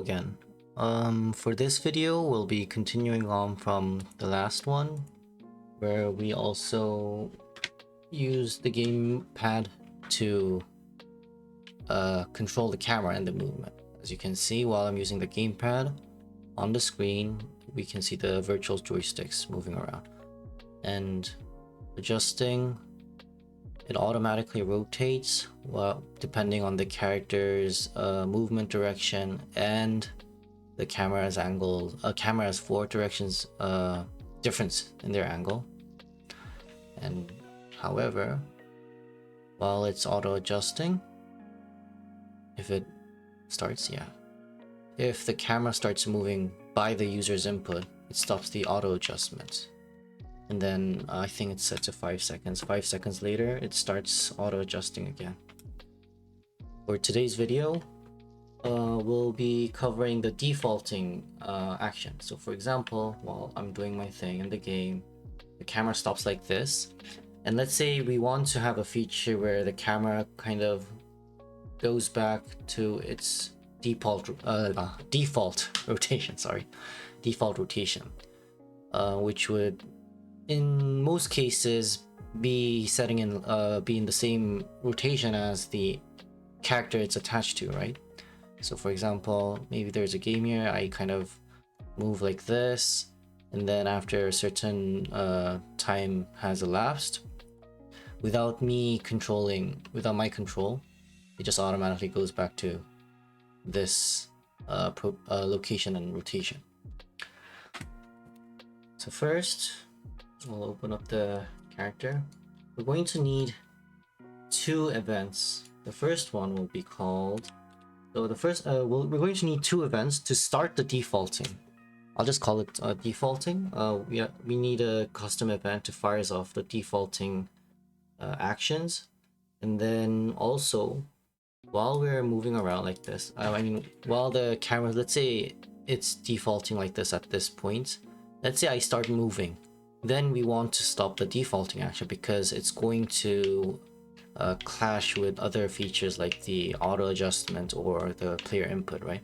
again. For this video, we'll be continuing on from the last one, where we also use the gamepad to control the camera and the movement. As you can see, while I'm using the gamepad, on the screen, we can see the virtual joysticks moving around. And adjusting, it automatically rotates depending on the character's movement direction, and the camera's angle. Camera has 4 directions difference in their angle. And however, while it's auto adjusting, if the camera starts moving by the user's input, it stops the auto adjustment. And then I think it's set to 5 seconds. 5 seconds later, it starts auto adjusting again. For today's video, we'll be covering the defaulting action. So for example, while I'm doing my thing in the game, the camera stops like this. And let's say we want to have a feature where the camera kind of goes back to its default rotation, which would in most cases be be in the same rotation as the character it's attached to, right? So for example, maybe there's a game here, I kind of move like this, and then after a certain time has elapsed, without my control, it just automatically goes back to this location and rotation. So first, we'll open up the character. We're going to need 2 events. The first one will be called... So the first, we're going to need 2 events to start the defaulting. I'll just call it defaulting. We need a custom event to fires off the defaulting actions. And then also, while we're moving around like this, while the camera, let's say it's defaulting like this at this point, let's say I start moving, then we want to stop the defaulting action because it's going to clash with other features like the auto adjustment or the player input, right?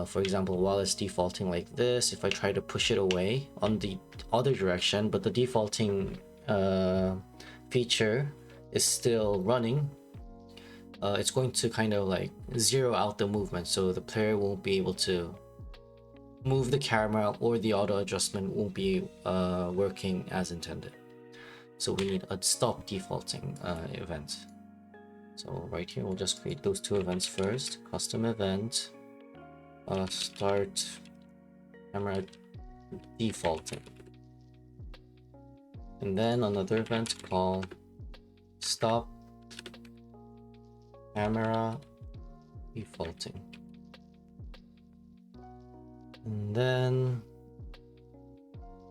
For example, while it's defaulting like this, if I try to push it away on the other direction, but the defaulting feature is still running, it's going to kind of like zero out the movement, so the player won't be able to move the camera, or the auto adjustment won't be working as intended. So we need a stop defaulting event. So right here, we'll just create those 2 events first. Custom event, start camera defaulting. And then another event called stop camera defaulting. And then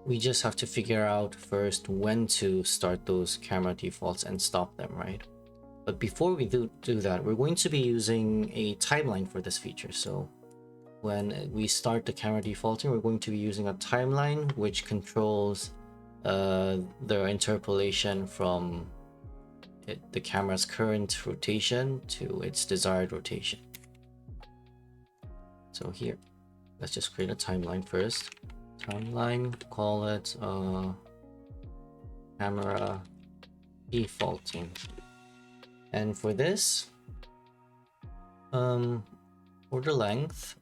we just have to figure out first when to start those camera defaults and stop them, right? But before we do that, we're going to be using a timeline for this feature. So when we start the camera defaulting, we're going to be using a timeline which controls the interpolation from the camera's current rotation to its desired rotation. So here, let's just create a timeline first. Timeline, call it camera defaulting. And for this, for the length,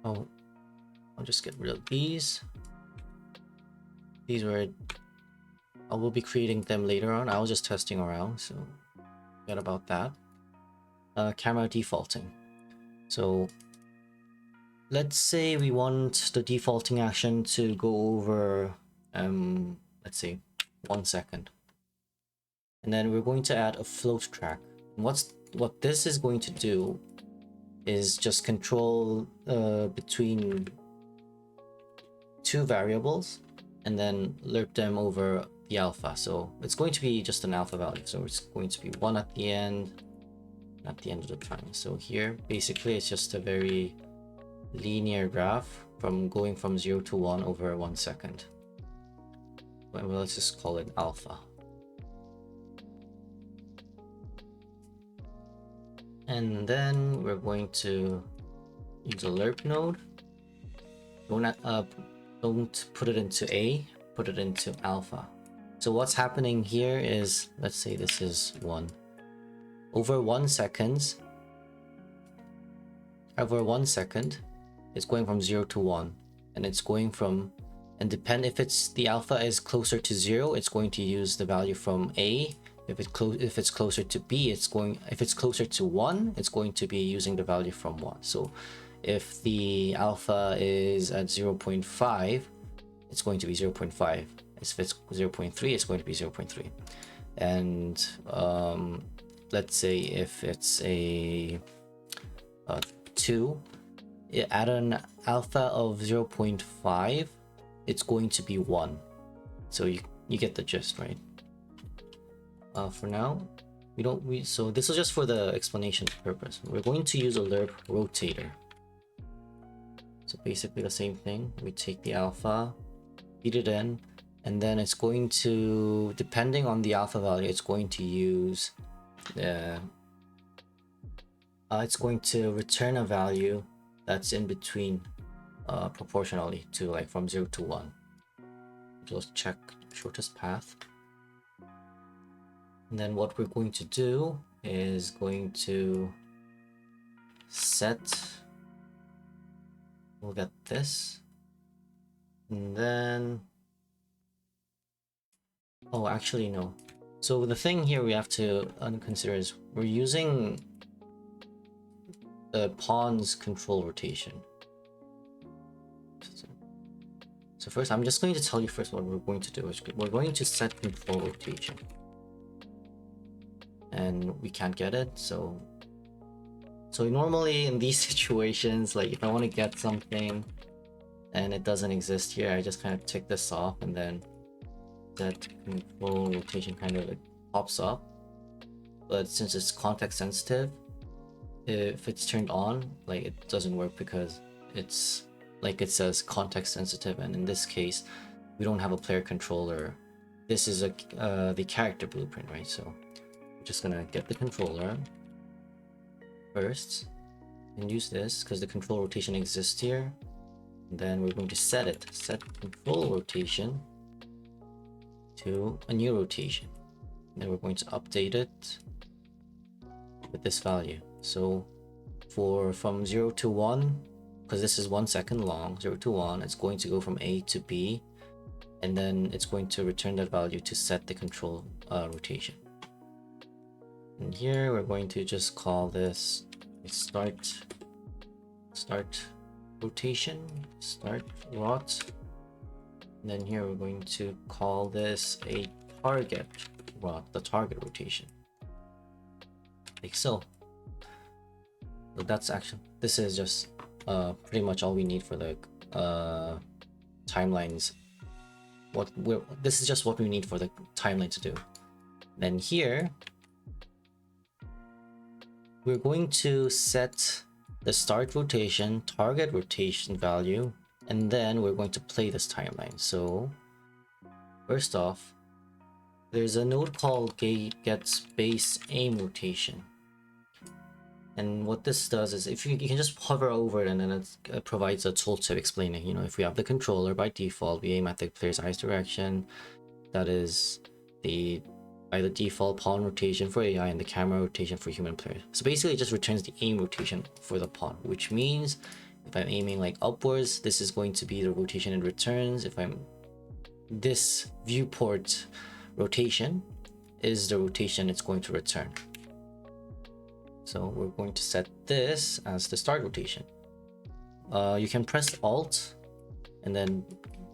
I'll just get rid of these. These were, I will be creating them later on. I was just testing around, so forget about that. Camera defaulting. So let's say we want the defaulting action to go over, let's say 1 second. And then we're going to add a float track. What this is going to do is just control between 2 variables and then lerp them over the alpha. So it's going to be just an alpha value. So it's going to be 1 at the end of the time. So here, basically, it's just a very linear graph going from 0 to 1 over 1 second. Well, let's just call it alpha. And then we're going to use a lerp node. Don't put it into A, put it into alpha. So what's happening here is, let's say this is 1. Over 1 second, it's going from 0 to 1, and it's going from, and depend if it's the alpha is closer to 0, it's going to use the value from A. If it's closer to B, if it's closer to 1, it's going to be using the value from 1. So if the alpha is at 0.5, it's going to be 0.5. If it's 0.3, it's going to be 0.3. And let's say if it's a 2, at an alpha of 0.5, it's going to be 1. So you get the gist, right? For now, so this is just for the explanation purpose. We're going to use a lerp rotator. So basically the same thing. We take the alpha, feed it in, and then it's going to, depending on the alpha value, it's going to use it's going to return a value that's in between proportionally to, like, from 0 to 1. Just check shortest path. And then what we're going to do is going to set, we'll get this, and then, oh, actually no. So the thing here we have to consider is we're using the pawn's control rotation. So first, I'm just going to tell you first what we're going to do. We're going to set control rotation. And we can't get it, so normally in these situations, like if I want to get something and it doesn't exist here, I just kind of tick this off, and then that control rotation kind of, it pops up. But since it's context sensitive, if it's turned on, like, it doesn't work because it's, like, it says context sensitive, and in this case we don't have a player controller. This is the character blueprint, right? So just gonna get the controller first and use this because the control rotation exists here. And then we're going to set control rotation to a new rotation. And then we're going to update it with this value. So from 0 to 1, because this is 1 second long, 0 to 1, it's going to go from A to B, and then it's going to return that value to set the control rotation. And here we're going to just call this a start rotation, start rot. And then here we're going to call this a target rot, the target rotation, like so. So that's actually, this is just pretty much all we need for the timelines. This is just what we need for the timeline to do. Then here we're going to set the start rotation, target rotation value, and then we're going to play this timeline. So first off, there's a node called get base aim rotation. And what this does is, if you can just hover over it, and then it provides a tooltip explaining, you know, if we have the controller, by default we aim at the player's eyes direction. That is by the default pawn rotation for AI and the camera rotation for human players. So basically it just returns the aim rotation for the pawn, which means if I'm aiming like upwards, this is going to be the rotation it returns. If I'm, this viewport rotation is the rotation it's going to return. So we're going to set this as the start rotation. You can press Alt, and then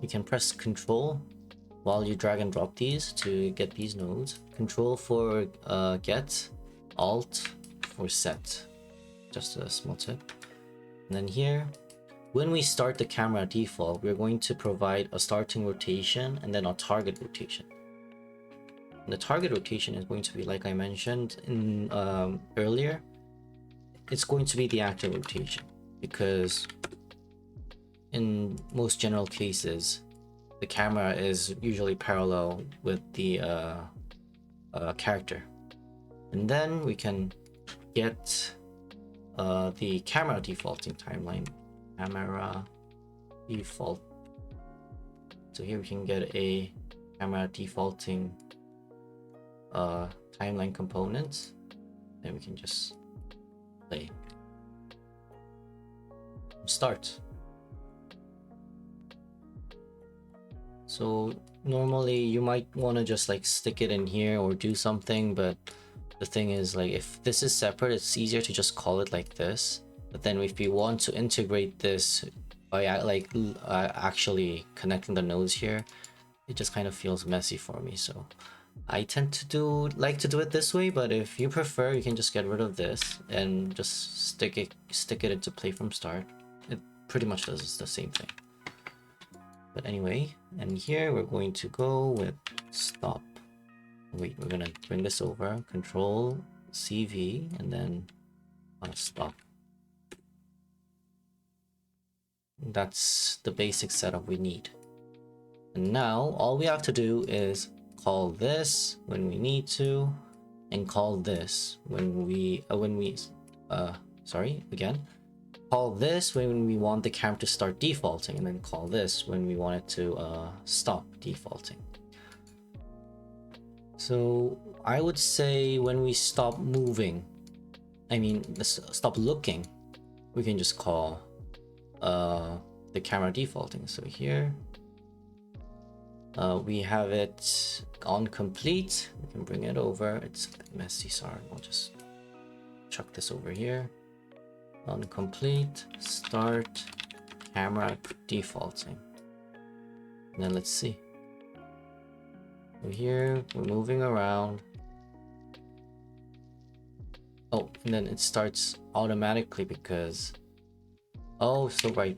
you can press Control while you drag and drop these to get these nodes. Control for get, Alt for set. Just a small tip. And then here, when we start the camera default, we're going to provide a starting rotation and then a target rotation. And the target rotation is going to be, like I mentioned in earlier, it's going to be the active rotation, because in most general cases the camera is usually parallel with the character. And then we can get the camera defaulting timeline. Camera default. So here we can get a camera defaulting timeline component. Then we can just play. Start. So normally you might want to just like stick it in here or do something, but the thing is, like, if this is separate, it's easier to just call it like this. But then if you want to integrate this by actually connecting the nodes here, it just kind of feels messy for me. So I tend to like to do it this way, but if you prefer, you can just get rid of this and just stick it into play from start. It pretty much does the same thing. But anyway, and here we're going to go with stop. Wait, we're gonna bring this over, Control CV, and then stop. That's the basic setup we need. And now all we have to do is call this when we need to, and call this when we call this when we want the camera to start defaulting, and then call this when we want it to stop defaulting. So I would say when we stop moving, stop looking, we can just call the camera defaulting. So here we have it on complete. We can bring it over. It's a bit messy, sorry. I'll just chuck this over here. On complete, start camera defaulting. And then let's see. So here we're moving around. Oh, and then it starts automatically because right,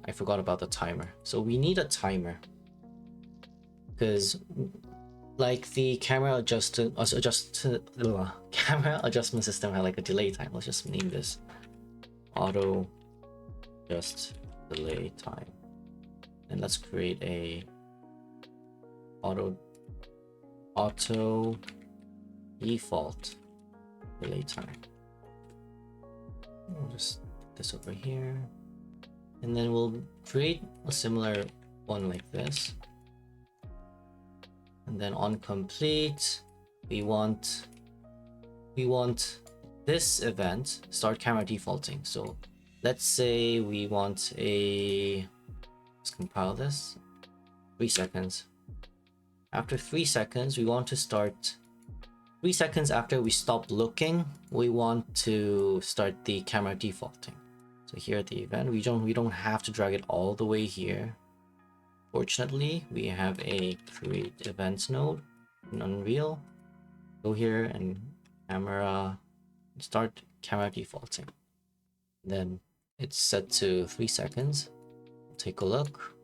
I forgot about the timer. So we need a timer because like the camera camera adjustment system had like a delay time. Let's just name this auto adjust delay time, and let's create a auto default delay time. We'll just put this over here, and then we'll create a similar one like this. And then on complete, we want this event, start camera defaulting. So let's say we want let's compile this, 3 seconds. After 3 seconds, we want to start 3 seconds after we stop looking, we want to start the camera defaulting. So here at the event, we don't have to drag it all the way here. Fortunately, we have a create events node in Unreal. Go here and start camera defaulting. Then it's set to 3 seconds. Take a look.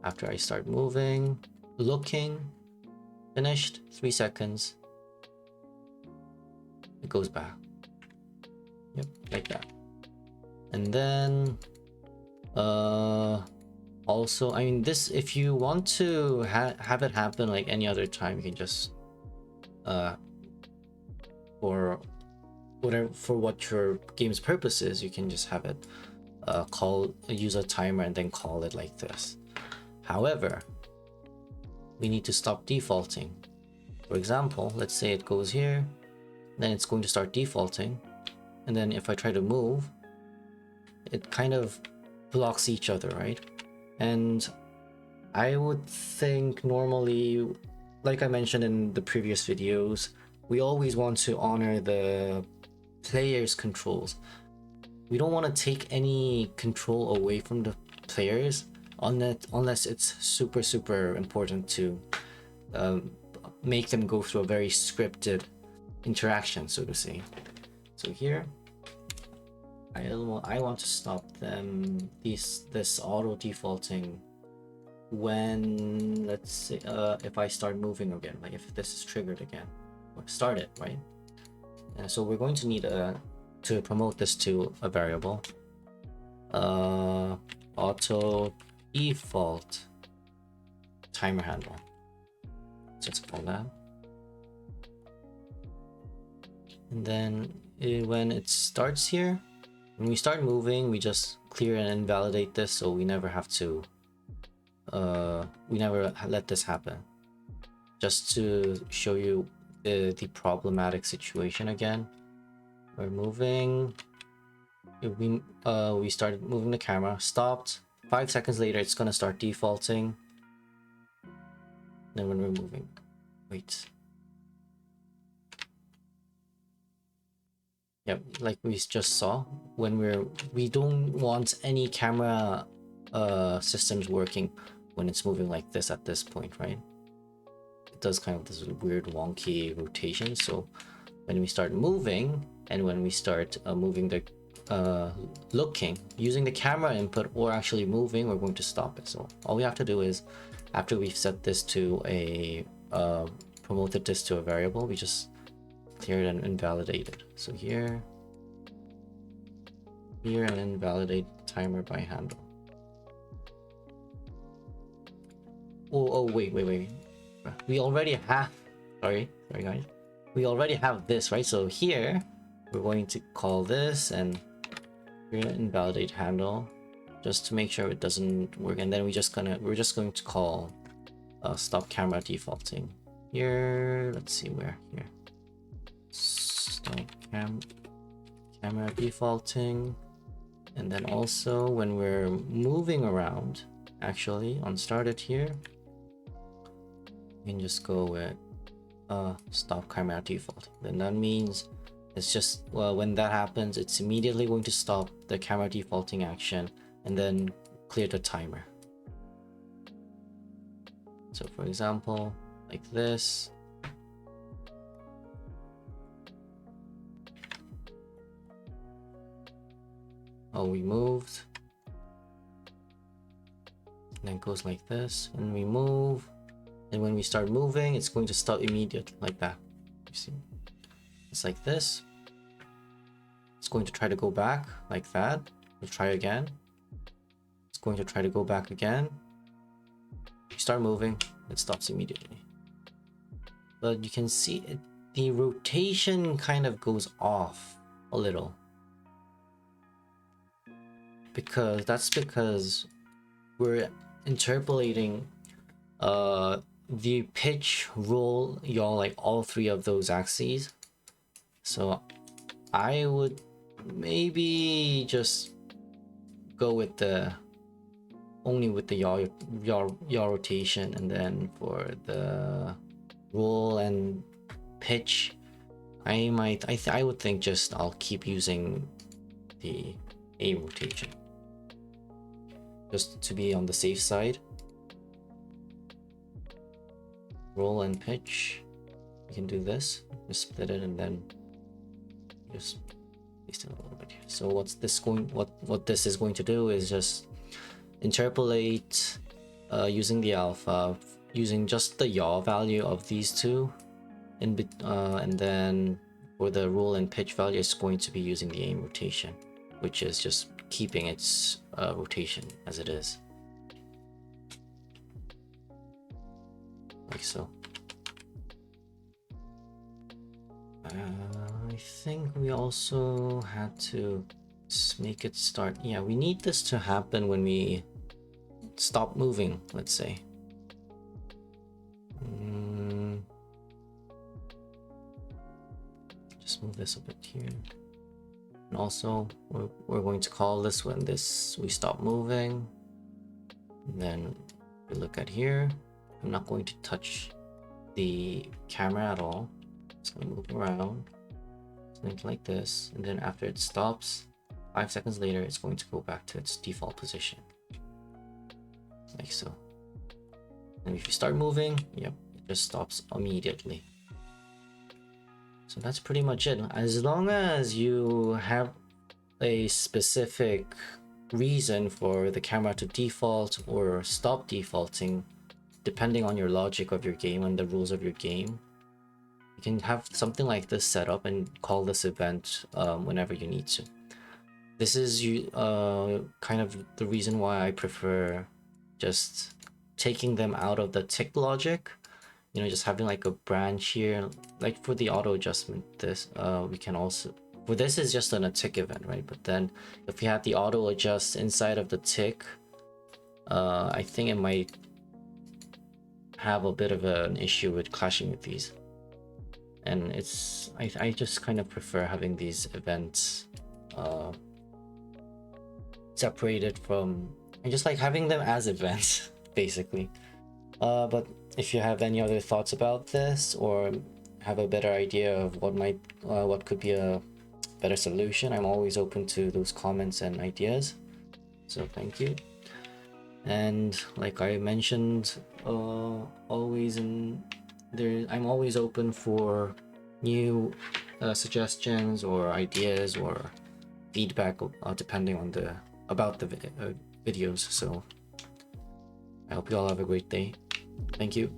After I start moving, looking, finished, 3 seconds. It goes back. Yep, like that. And then also, this, if you want to have it happen like any other time, you can just for what your game's purpose is, you can just have it use a timer and then call it like this. However, we need to stop defaulting. For example, let's say it goes here, then it's going to start defaulting, and then if I try to move, it kind of blocks each other, right? And I would think normally, like I mentioned in the previous videos, we always want to honor the player's controls. We don't want to take any control away from the players unless it's super important to make them go through a very scripted interaction, so to say. So here I want to stop them this auto defaulting when, let's say, if I start moving again, like if this is triggered again, start it, right? And so we're going to need to promote this to a variable, auto default timer handle. Let's call that. And then when it starts here, When we start moving, we just clear and invalidate this, so we never have to we never let this happen. Just to show you the problematic situation again. We're moving. We started moving the camera, stopped. 5 seconds later, it's gonna start defaulting. Then when we're moving, wait. Yep, like we just saw, when we don't want any camera systems working when it's moving like this at this point, right? It does kind of this weird wonky rotation. So when we start moving and when we start moving the looking using the camera input or actually moving, we're going to stop it. So all we have to do is, after we've set this to a promoted this to a variable, we just clear it and invalidate it. So here and invalidate timer by handle. Oh wait, we already have, sorry guys, we already have this, right? So here we're going to call this and invalidate handle just to make sure it doesn't work, and then we're just going to call stop camera defaulting here. Let's see where here. Stop camera defaulting, and then also when we're moving around, actually on started here, you can just go with stop camera default. Then that means it's just, well, when that happens, it's immediately going to stop the camera defaulting action and then clear the timer. So for example, like this. Oh, we moved. And then it goes like this, and we move. And when we start moving, it's going to stop immediately, like that. You see? It's like this. It's going to try to go back, like that. We'll try again. It's going to try to go back again. You start moving, it stops immediately. But you can see it, the rotation kind of goes off a little. That's because we're interpolating the pitch, roll, yaw, like all three of those axes. So I would maybe just go with only with the yaw rotation, and then for the roll and pitch, I would think just I'll keep using the A rotation just to be on the safe side. Roll and pitch, you can do this, just split it and then just paste it a little bit here. So what this is going to do is just interpolate using the alpha, using just the yaw value of these two, and then for the roll and pitch value, it's going to be using the aim rotation, which is just keeping its rotation as it is, like so. I think we also had to make it start. Yeah, we need this to happen when we stop moving, let's say. Just move this a bit here. And also, we're going to call this when we stop moving. And then we look at here. I'm not going to touch the camera at all. It's going to move around. Something like this. And then after it stops, 5 seconds later, it's going to go back to its default position. Like so. And if you start moving, yep, it just stops immediately. So that's pretty much it. As long as you have a specific reason for the camera to default or stop defaulting, depending on your logic of your game and the rules of your game, you can have something like this set up and call this event whenever you need to. This is kind of the reason why I prefer just taking them out of the tick logic. You know, just having like a branch here, like for the auto adjustment. This we can also, well, this is just on a tick event, right? But then if we have the auto adjust inside of the tick, I think it might have a bit of an issue with clashing with these. And it's I just kind of prefer having these events separated from, I just like having them as events basically. But if you have any other thoughts about this, or have a better idea of what could be a better solution, I'm always open to those comments and ideas. So thank you. And like I mentioned, always in there, I'm always open for new suggestions or ideas or feedback, depending on the videos. So I hope you all have a great day. Thank you.